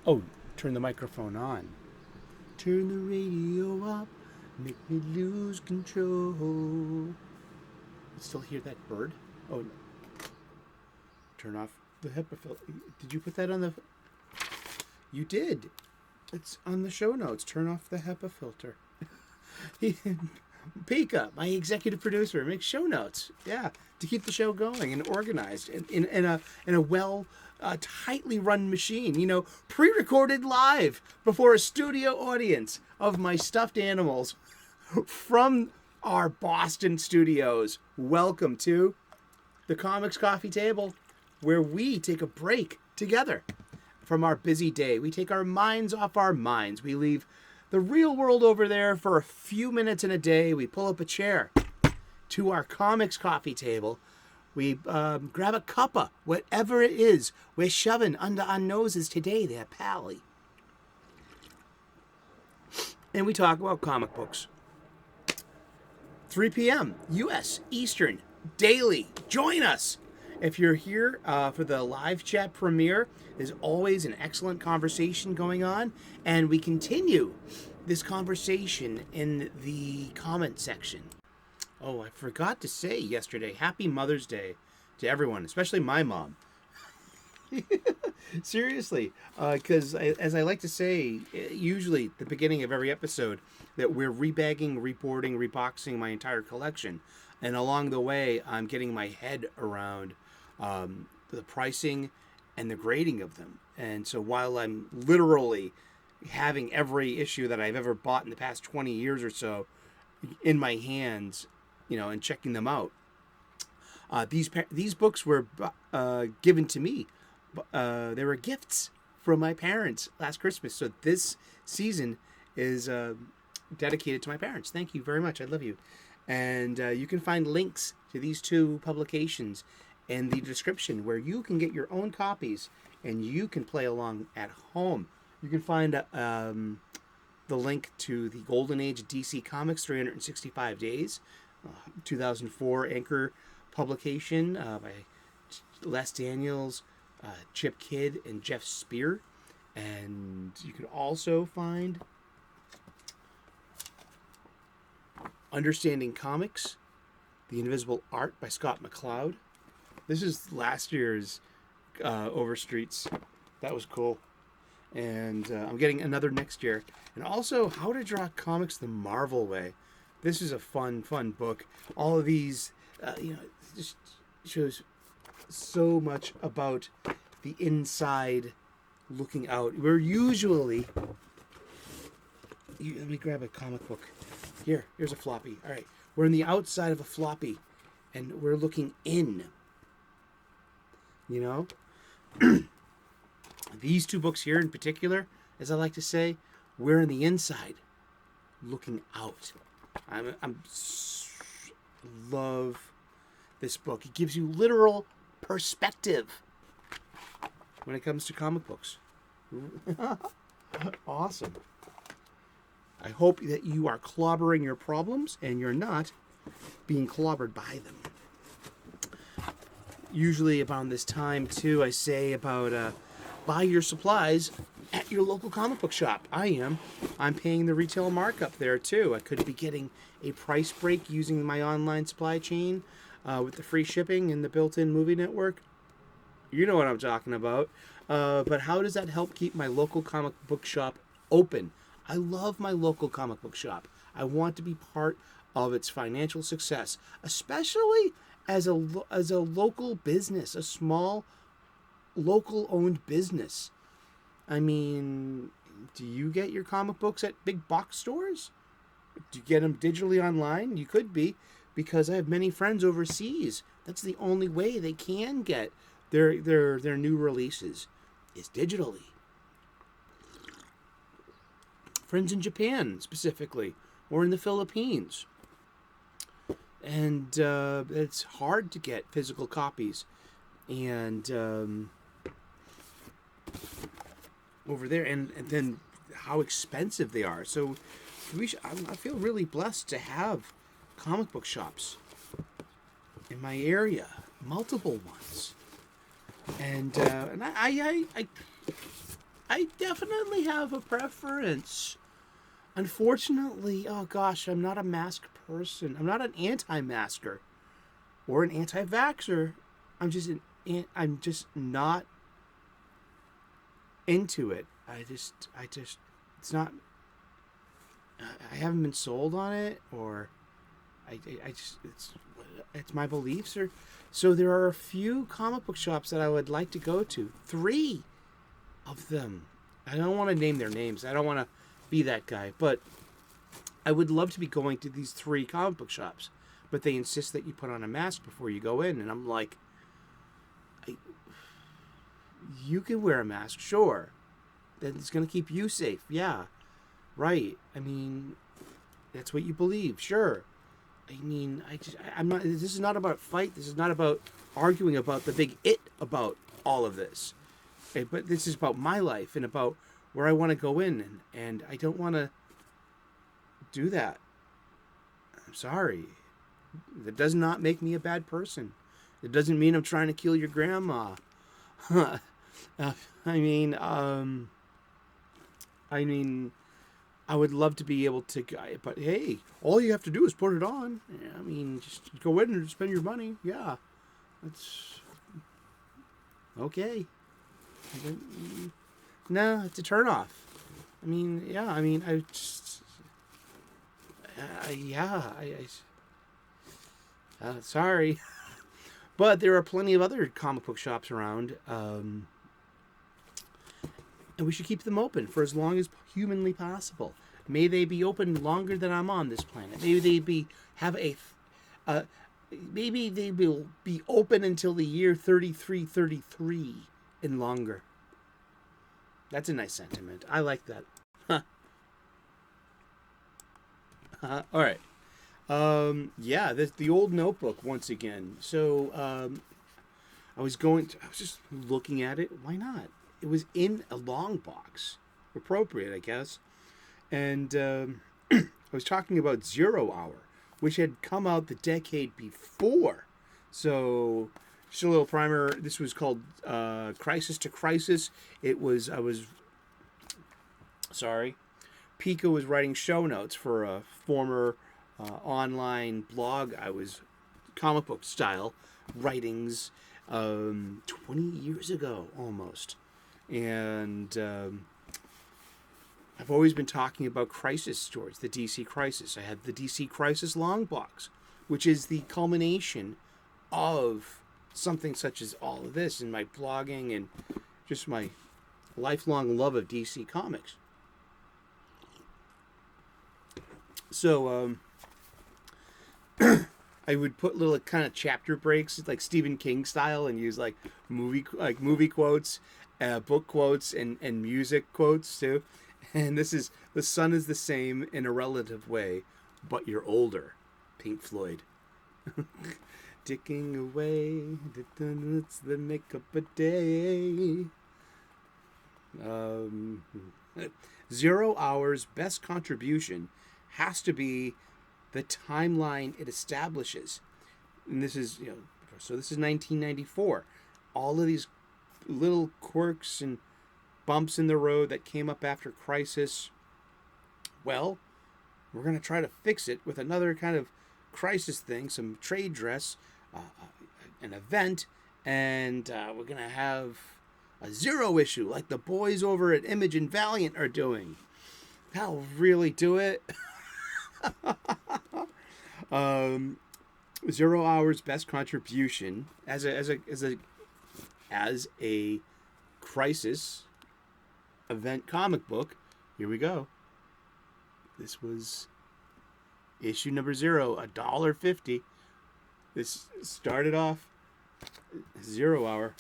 Oh, turn the microphone on. Turn the radio up, make me lose control. Still hear that bird? Oh, no. Turn off the HEPA filter. Did you put that on the... You did. It's on the show notes. Turn off the HEPA filter. Pika, my executive producer, makes show notes. Yeah, to keep the show going and organized in a well tightly run machine. You know, pre-recorded live before a studio audience of my stuffed animals from our Boston studios. Welcome to the Comics Coffee Table, where we take a break together from our busy day. We take our minds off our minds. We leave the real world over there for a few minutes in a day. We pull up a chair to our comics coffee table. We grab a cuppa, whatever it is we're shoving under our noses today there, pally. And we talk about comic books. 3 p.m. U.S. Eastern, daily. Join us. If you're here for the live chat premiere, there's always an excellent conversation going on, and we continue this conversation in the comment section. Oh, I forgot to say yesterday, Happy Mother's Day to everyone, especially my mom. Seriously, because as I like to say, usually at the beginning of every episode, that we're rebagging, reboarding, reboxing my entire collection. And along the way, I'm getting my head around the pricing and the grading of them. And so while I'm literally having every issue that I've ever bought in the past 20 years or so in my hands, you know, and checking them out, these books were given to me. They were gifts from my parents last Christmas. So this season is dedicated to my parents. Thank you very much. I love you. And you can find links to these two publications in the description, where you can get your own copies and you can play along at home. You can find the link to the Golden Age DC Comics 365 Days, 2004 Anchor publication by Les Daniels, Chip Kidd, and Jeff Spear. And you can also find Understanding Comics, The Invisible Art by Scott McCloud. This is last year's Overstreets. That was cool. And I'm getting another next year. And also, How to Draw Comics the Marvel Way. This is a fun book. All of these, just shows so much about the inside looking out. We're usually... let me grab a comic book. Here's a floppy. All right. We're on the outside of a floppy, and we're looking in. You know? These two books here in particular, as I like to say, we're on the inside, looking out. I love this book. It gives you literal perspective when it comes to comic books. Awesome. I hope that you are clobbering your problems and you're not being clobbered by them. Usually about this time, too, I say about buy your supplies at your local comic book shop. I'm paying the retail markup there, too. I could be getting a price break using my online supply chain with the free shipping and the built-in movie network. You know what I'm talking about. But how does that help keep my local comic book shop open? I love my local comic book shop. I want to be part of its financial success, especially as a local business, a small local-owned business. I mean, do you get your comic books at big box stores? Do you get them digitally online? You could be, because I have many friends overseas. That's the only way they can get their new releases, is digitally. Friends in Japan, specifically, or in the Philippines. And it's hard to get physical copies. And over there, and then how expensive they are. So I feel really blessed to have comic book shops in my area, multiple ones. And I I definitely have a preference. Unfortunately, oh gosh, I'm not a mask person. I'm not an anti-masker or an anti-vaxxer. I'm just not into it. It's not. I haven't been sold on it, or it's my beliefs, or so there are a few comic book shops that I would like to go to. 3 of them. I don't want to name their names. I don't want to be that guy, but I would love to be going to these 3 comic book shops, but they insist that you put on a mask before you go in, and I'm like, you can wear a mask, sure. It's going to keep you safe, yeah, right. I mean, that's what you believe, sure. I mean, I'm not. This is not about fight. This is not about arguing about the big it about all of this. Okay, but this is about my life and about where I want to go in, and I don't want to do that. I'm sorry. That does not make me a bad person. It doesn't mean I'm trying to kill your grandma. I mean, I would love to be able to, but hey, all you have to do is put it on. Yeah, I mean, just go in and spend your money. Yeah, that's okay. No, it's a turnoff. I mean, yeah, I mean, I just, sorry. But there are plenty of other comic book shops around, and we should keep them open for as long as humanly possible. May they be open longer than I'm on this planet. Maybe maybe they will be open until the year 3333 and longer. That's a nice sentiment. I like that. All right. Yeah, the old notebook once again. So I was just looking at it. Why not? It was in a long box, appropriate, I guess. And I was talking about 0 Hour, which had come out the decade before. So just a little primer. This was called Crisis to Crisis. Pika was writing show notes for a former online blog. I was comic book style writings 20 years ago almost. And I've always been talking about Crisis stories, the DC Crisis. I had the DC Crisis long box, which is the culmination of something such as all of this in my blogging and just my lifelong love of DC Comics. So I would put little kind of chapter breaks, like Stephen King style, and use like movie quotes, book quotes, and music quotes too. And this is the sun is the same in a relative way, but you're older. Pink Floyd. Ticking away, it's the make up a day. 0 Hour's best contribution has to be the timeline it establishes. And this is, so this is 1994. All of these little quirks and bumps in the road that came up after Crisis, well, we're going to try to fix it with another kind of Crisis thing, some trade dress, an event, and we're going to have a 0 issue like the boys over at Image and Valiant are doing. That'll really do it. 0 Hour's best contribution as a Crisis event comic book. Here we go. This was issue number 0, $1.50. This started off 0 Hour.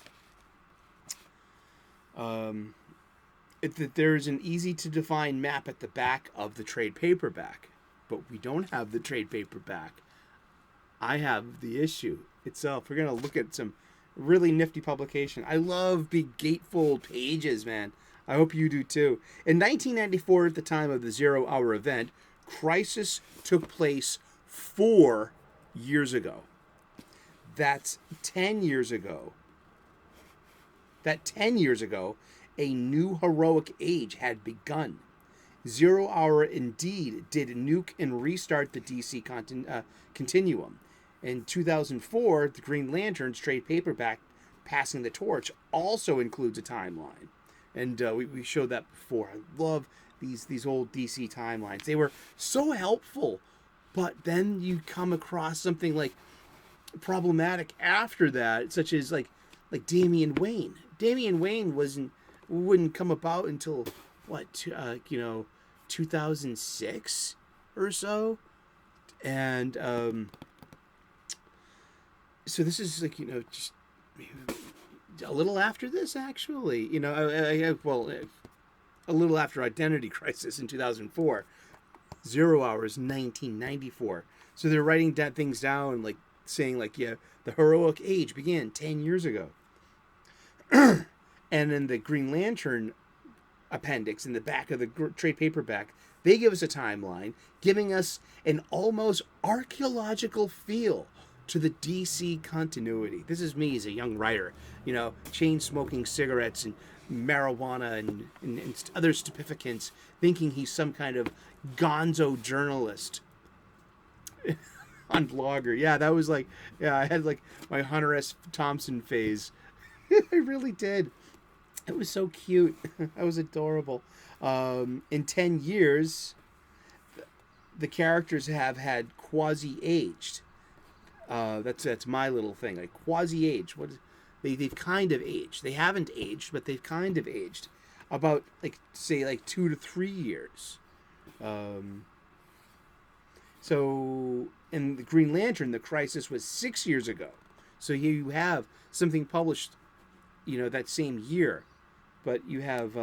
There's an easy to define map at the back of the trade paperback, but we don't have the trade paperback. I have the issue itself. We're going to look at some really nifty publication. I love big gatefold pages, man. I hope you do too. In 1994, at the time of the 0 Hour event, Crisis took place 4 years ago. That's 10 years ago. That 10 years ago a new heroic age had begun. Zero Hour indeed did nuke and restart the DC continuum. In 2004, the Green Lantern's trade paperback, Passing the Torch, also includes a timeline. And we showed that before. I love these old DC timelines. They were so helpful, but then you come across something like problematic after that, such as like Damian Wayne. Damian Wayne wouldn't come about until what 2006 or so, and so this is like just a little after this, actually. A little after Identity Crisis in 2004. Zero Hours 1994. So they're writing things down, like saying like, yeah, the heroic age began 10 years ago. And then the Green Lantern appendix in the back of the trade paperback, they give us a timeline, giving us an almost archaeological feel to the DC continuity. This is me as a young writer, chain smoking cigarettes and marijuana and other stupeficants, thinking he's some kind of gonzo journalist on Blogger. Yeah, that was like, I had like my Hunter S. Thompson phase. I really did. It was so cute. That was adorable. In 10 years, the characters have had quasi-aged. That's my little thing. Like quasi-aged. They've kind of aged. They haven't aged, but they've kind of aged. About say 2 to 3 years. So in the Green Lantern, the crisis was 6 years ago. So here you have something published, that same year. But you have,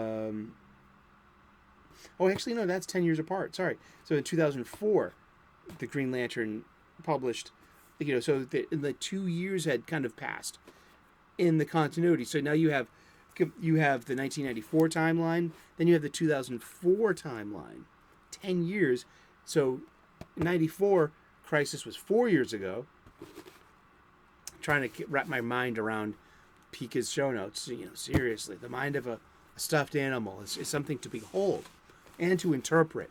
actually, no, that's 10 years apart. Sorry. So in 2004, the Green Lantern published, so the 2 years had kind of passed in the continuity. So now you have the 1994 timeline, then you have the 2004 timeline. 10 years. So 94, Crisis was 4 years ago. I'm trying to wrap my mind around Pika's show notes. Seriously, the mind of a stuffed animal is something to behold and to interpret.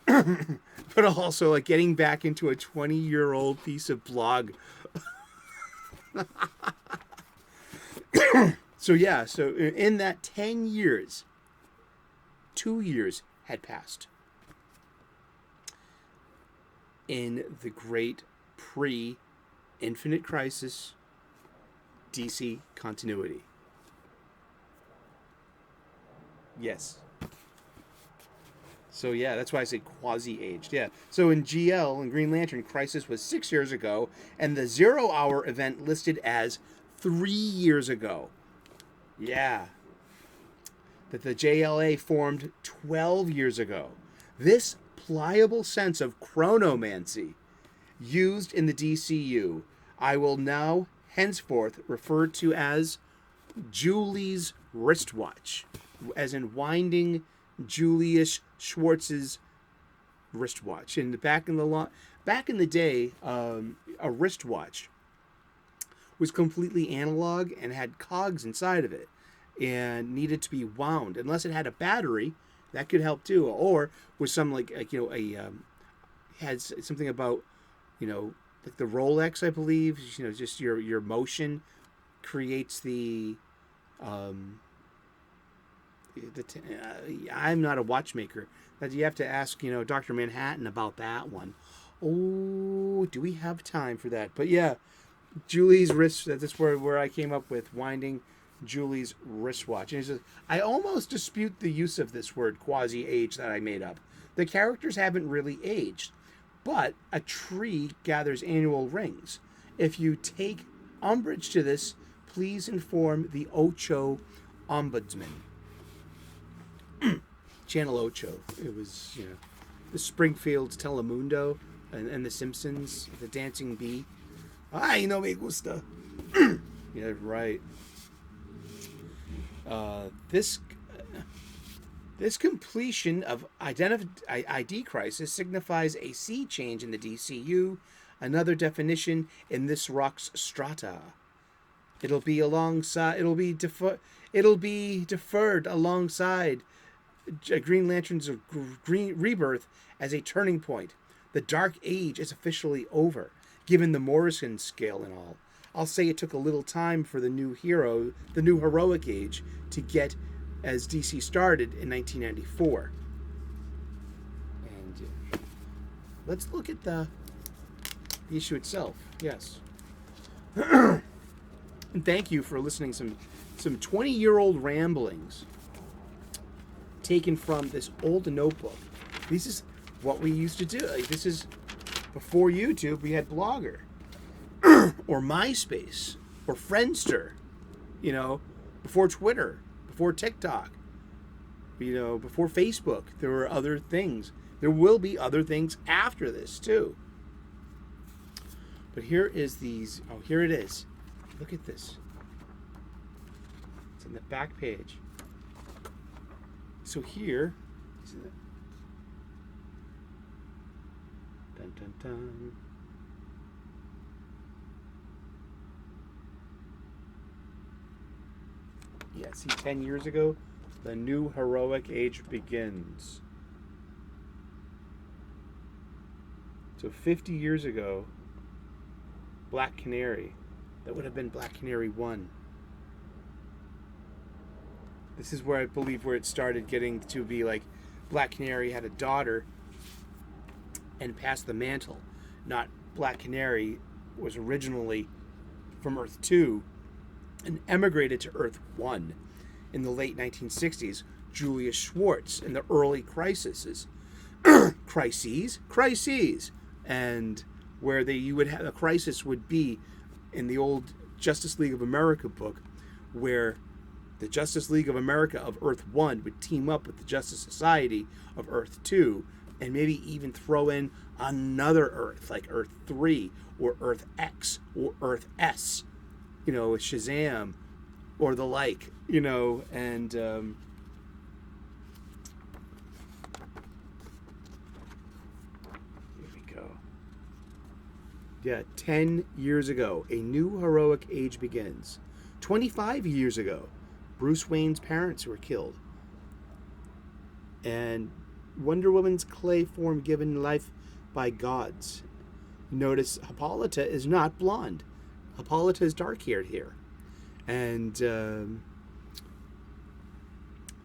But also like getting back into a 20-year-old piece of blog. So in that 10 years, 2 years had passed in the great pre-Infinite Crisis DC continuity. Yes. So yeah, that's why I say quasi-aged. Yeah. So in GL, in Green Lantern, Crisis was 6 years ago, and the 0 Hour event listed as 3 years ago. Yeah. That the JLA formed 12 years ago. This pliable sense of chronomancy used in the DCU, I will now henceforth referred to as Julie's wristwatch, as in winding Julius Schwartz's wristwatch. And back in the day, a wristwatch was completely analog and had cogs inside of it and needed to be wound. Unless it had a battery, that could help too, or was some had something about like the Rolex, I believe. Just your motion creates the. I'm not a watchmaker. That you have to ask, Dr. Manhattan about that one. Oh, do we have time for that? But yeah, Julie's wrist. That's where I came up with winding Julie's wristwatch. And he says, I almost dispute the use of this word quasi-age that I made up. The characters haven't really aged, but a tree gathers annual rings. If you take umbrage to this, please inform the Ocho Ombudsman. Channel Ocho. It was, the Springfield's Telemundo and The Simpsons, The Dancing Bee. Ay, no me gusta. Yeah, right. This completion of ID Crisis signifies a sea change in the DCU, another definition in this rock's strata. It'll be It'll be deferred alongside Green Lantern's rebirth as a turning point. The Dark Age is officially over, given the Morrison scale and all. I'll say it took a little time for the new heroic age, to get as DC started in 1994. And let's look at the issue itself. Yes. And thank you for listening some 20-year-old ramblings taken from this old notebook. This is what we used to do. This is before YouTube. We had Blogger or MySpace or Friendster, before Twitter, before TikTok, before Facebook. There were other things. There will be other things after this too. But here is these. Oh, here it is. Look at this. It's in the back page. So here, dun dun dun. Yeah, see, 10 years ago, the new heroic age begins. So 50 years ago, Black Canary, that would have been Black Canary 1. This is where I believe where it started getting to be like Black Canary had a daughter and passed the mantle. Not Black Canary was originally from Earth 2 and emigrated to Earth 1 in the late 1960s. Julius Schwartz in the early crises, and where you would have a crisis would be in the old Justice League of America book, where the Justice League of America of Earth 1 would team up with the Justice Society of Earth 2, and maybe even throw in another Earth, like Earth 3, or Earth X, or Earth S, with Shazam, or the like, and... here we go. Yeah, 10 years ago, a new heroic age begins. 25 years ago, Bruce Wayne's parents were killed. And Wonder Woman's clay form given life by gods. Notice Hippolyta is not blonde. Hippolyta is dark-haired here. And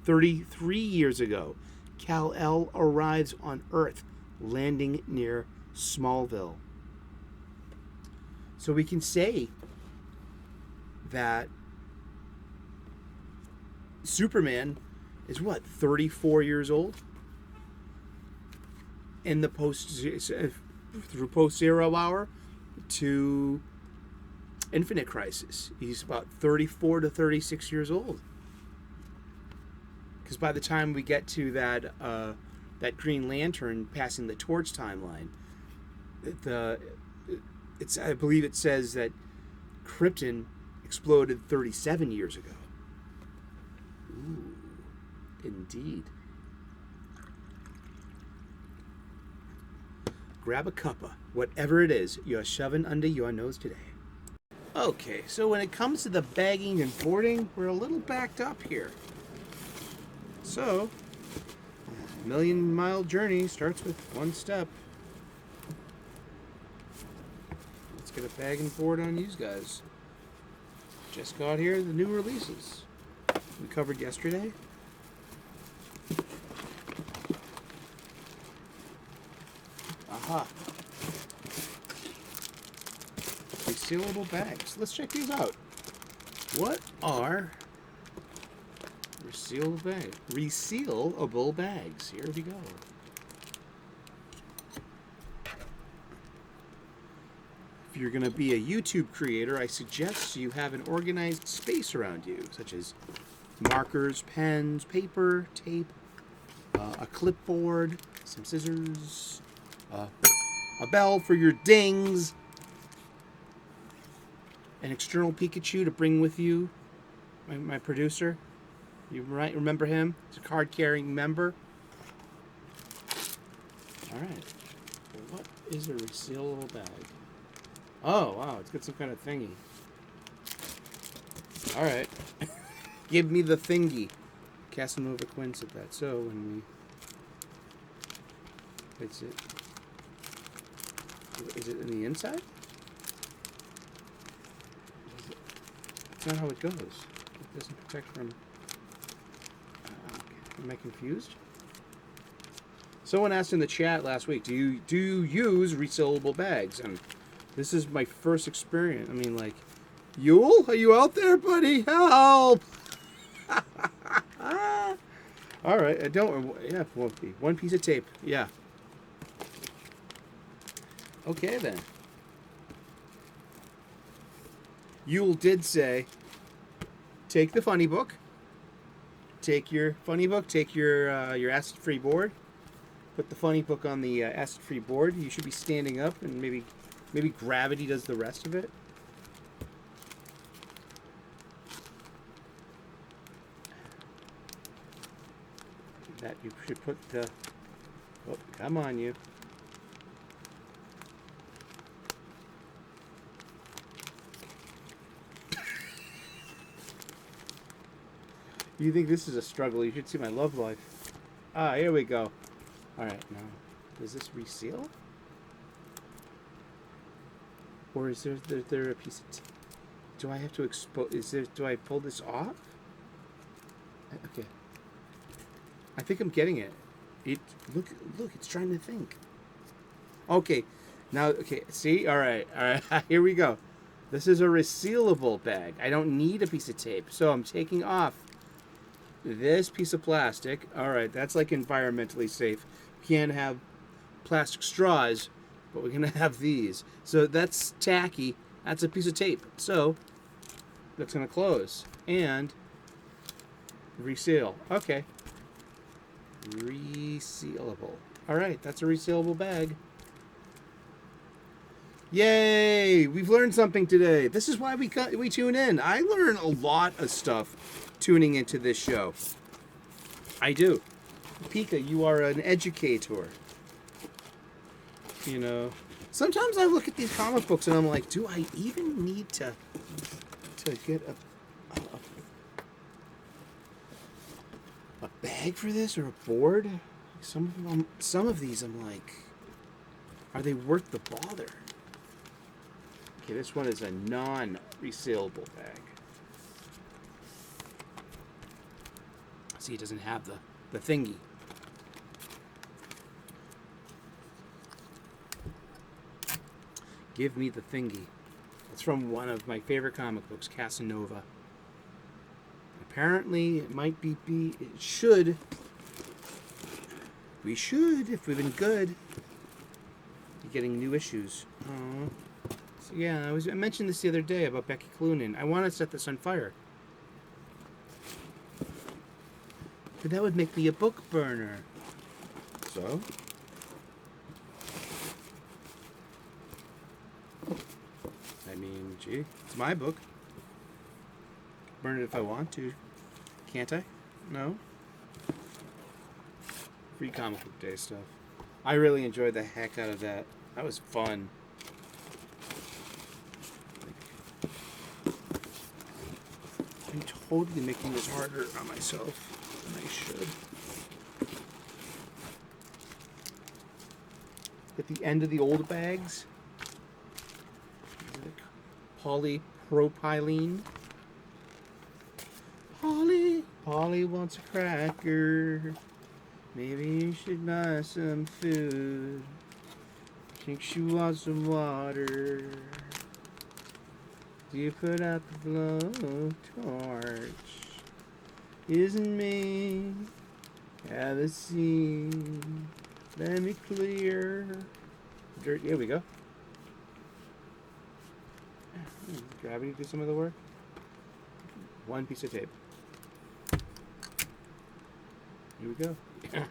33 years ago, Kal-El arrives on Earth, landing near Smallville. So we can say that Superman is 34 years old in the post-Zero Hour to Infinite Crisis. He's about 34 to 36 years old. Because by the time we get to that Green Lantern passing the torch timeline, I believe it says that Krypton exploded 37 years ago. Ooh, indeed. Grab a cuppa, whatever it is you're shoving under your nose today. Okay, so when it comes to the bagging and boarding, we're a little backed up here. So, a million-mile journey starts with one step. Let's get a bag and board on these guys. Just got here the new releases we covered yesterday. Aha. Resealable bags. Let's check these out. What are resealable bags? Here we go. If you're going to be a YouTube creator, I suggest you have an organized space around you, such as markers, pens, paper, tape, a clipboard, some scissors, a bell for your dings, an external Pikachu to bring with you, my producer. You might remember him. He's a card-carrying member. All right. Well, what is a resealable bag? Oh, wow. It's got some kind of thingy. All right. Give me the thingy. Casanova Quinn said that. So when we... Is it in the inside? That's not how it goes. It doesn't protect from... Am I confused? Someone asked in the chat last week, do you use resealable bags? And this is my first experience. I mean, like, Yule, are you out there, buddy? Help! All right, I don't. Yeah, won't be one piece of tape. Yeah. Okay then. Yule did say, take the funny book. Take your funny book. Take your acid-free board. Put the funny book on the acid-free board. You should be standing up, and maybe gravity does the rest of it. That you should put the... Oh, come on, you. You think this is a struggle? You should see my love life. Ah, here we go. All right, now, does this reseal? Or is there a piece of... Do I have to expose... Do I pull this off? Okay. I think I'm getting it. Look, it's trying to think. Okay, now, okay, see? All right, here we go. This is a resealable bag. I don't need a piece of tape, so I'm taking off this piece of plastic. All right, that's like environmentally safe. We can't have plastic straws, but we're gonna have these. So that's tacky. That's a piece of tape. So that's gonna close and reseal. Okay. Resealable. All right, that's a resealable bag. Yay! We've learned something today. This is why we tune in. I learn a lot of stuff tuning into this show. I do. Pika, you are an educator. You know, sometimes I look at these comic books and I'm like, do I even need to get a bag for this or a board? Some of these I'm like, are they worth the bother? Okay, this one is a non-resealable bag. See, it doesn't have the thingy. Give me the thingy. It's from one of my favorite comic books, Casanova. Apparently, it might be it should. We should, if we've been good, be getting new issues. So yeah, I mentioned this the other day about Becky Cloonan. I want to set this on fire. But that would make me a book burner. So? I mean, gee, it's my book. Burn it if I want to. Can't I? No? Free comic book day stuff. I really enjoyed the heck out of that. That was fun. I'm totally making this harder on myself than I should. At the end of the old bags, polypropylene. Polly wants a cracker. Maybe you should buy some food. Think she wants some water. Do you put out the blowtorch? Isn't me? Have a seat. Let me clear. Dirt. Here we go. Gravity do some of the work. One piece of tape. Here we go.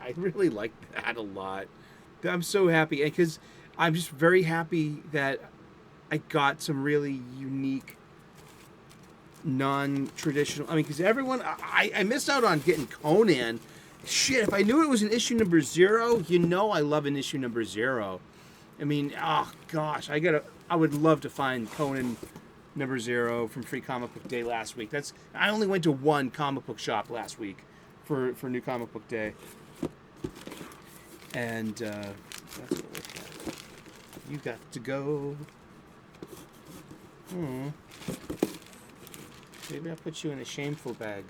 I really like that a lot. I'm so happy because I'm just very happy that I got some really unique, non-traditional. I mean, because everyone, I missed out on getting Conan. Shit, if I knew it was an issue number 0, you know I love an issue number 0. I mean, oh gosh, I would love to find Conan number 0 from Free Comic Book Day last week. I only went to one comic book shop last week for New Comic Book Day. And that's what we're at. You got to go. Maybe I'll put you in a shameful bag.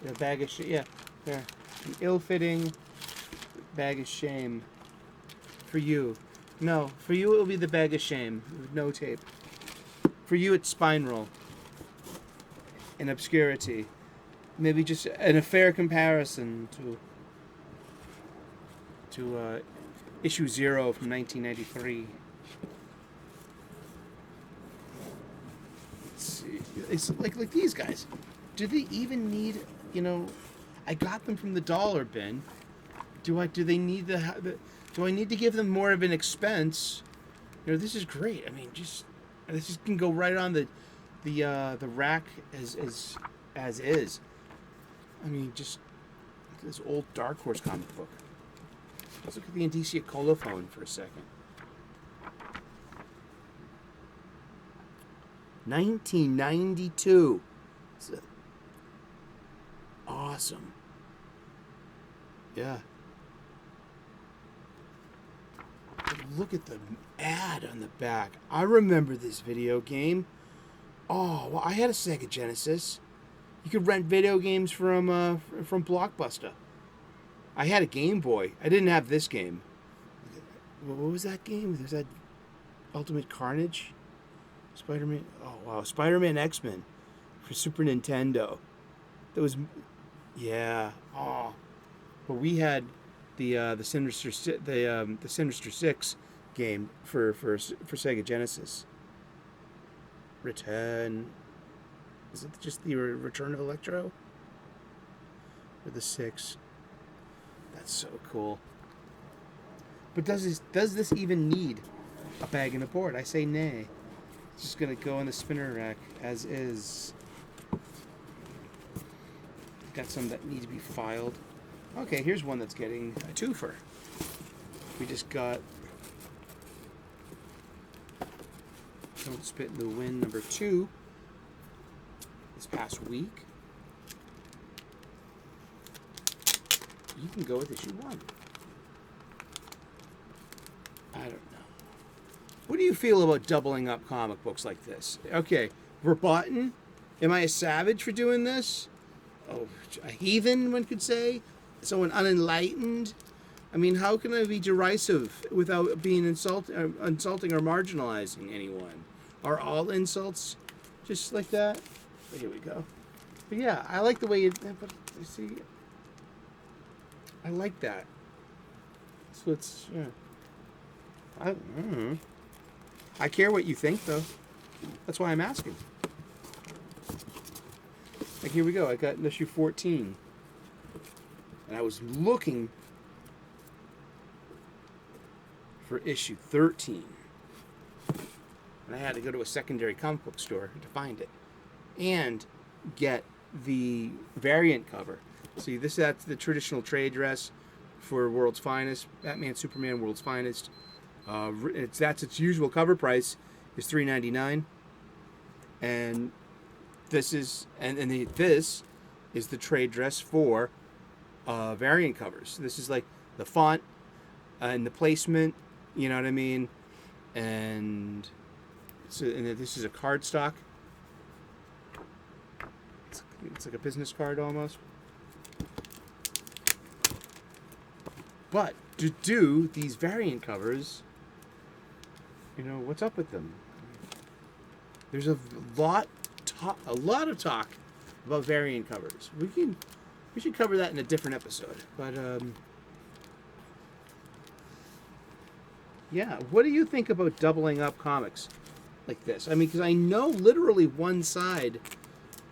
A bag of shame. Yeah, there. An ill-fitting bag of shame. For you. No, for you it will be the bag of shame with no tape. For you it's spine roll. In obscurity. Maybe just a fair comparison to issue 0 from 1993. It's like these guys. Do they even need, I got them from the dollar bin. Do they need do I need to give them more of an expense? This is great. I mean, this just can go right on the rack as is. I mean, just look at this old Dark Horse comic book. Let's look at the Indicia colophone for a second. 1992. Awesome. Yeah. Look at the ad on the back. I remember this video game. Oh, well, I had a Sega Genesis. You could rent video games from Blockbuster. I had a Game Boy. I didn't have this game. What was that game? There's that Ultimate Carnage? Spider-Man. Oh, wow. Spider-Man X-Men for Super Nintendo. That was... Yeah. Oh. But we had the Sinister Six game for Sega Genesis. Return. Is it just the Return of Electro? Or the 6? That's so cool. But does this even need a bag and a board? I say nay. It's just gonna go in the spinner rack as is. Got some that need to be filed. Okay, here's one that's getting a twofer. We just got Don't Spit in the Wind number 2 this past week. You can go with issue 1. I don't know. What do you feel about doubling up comic books like this? Okay, verboten? Am I a savage for doing this? Oh, a heathen, one could say? Someone unenlightened? I mean, how can I be derisive without being insulting or marginalizing anyone? Are all insults just like that? But here we go. But yeah, I like the way you see. I like that. So it's, yeah. I care what you think, though. That's why I'm asking. Like, here we go. I got issue 14. And I was looking for issue 13. And I had to go to a secondary comic book store to find it. And get the variant cover. See, that's the traditional trade dress for World's Finest. Batman, Superman, World's Finest. That's its usual cover price is $3.99. And this is this is the trade dress for variant covers. This is like the font and the placement, you know what I mean? And this is a cardstock. It's like a business card almost. But to do these variant covers, what's up with them? There's a lot of talk about variant covers. We should cover that in a different episode. But yeah, what do you think about doubling up comics like this? I mean, because I know literally one side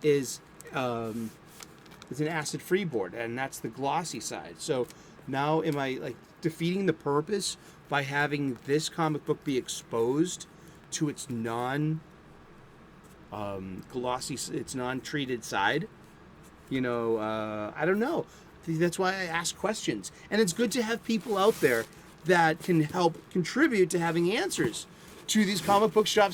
is it's an acid-free board, and that's the glossy side. So now am I like defeating the purpose by having this comic book be exposed to its glossy, its non-treated side? I don't know. That's why I ask questions. And it's good to have people out there that can help contribute to having answers to this comic book shop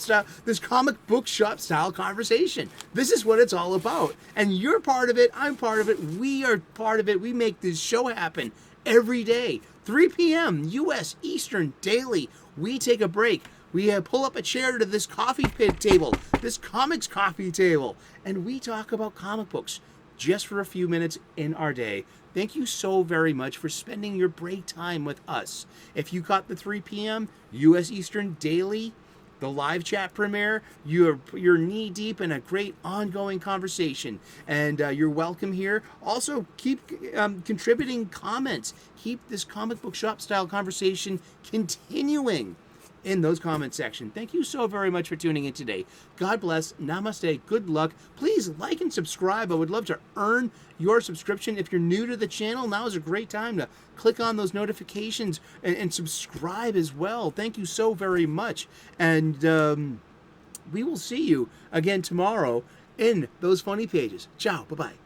style conversation. This is what it's all about. And you're part of it. I'm part of it. We are part of it. We make this show happen every day. 3 p.m. U.S. Eastern daily. We take a break. We pull up a chair to this coffee pit table, this comics coffee table, and we talk about comic books just for a few minutes in our day. Thank you so very much for spending your break time with us. If you caught the 3 p.m. U.S. Eastern daily, the live chat premiere, you're knee deep in a great ongoing conversation, and you're welcome here. Also, keep contributing comments. Keep this comic book shop style conversation continuing in those comment section. Thank you so very much for tuning in today. God bless. Namaste. Good luck. Please like and subscribe. I would love to earn your subscription. If you're new to the channel, now is a great time to click on those notifications and subscribe as well. Thank you so very much. And we will see you again tomorrow in those funny pages. Ciao. Bye-bye.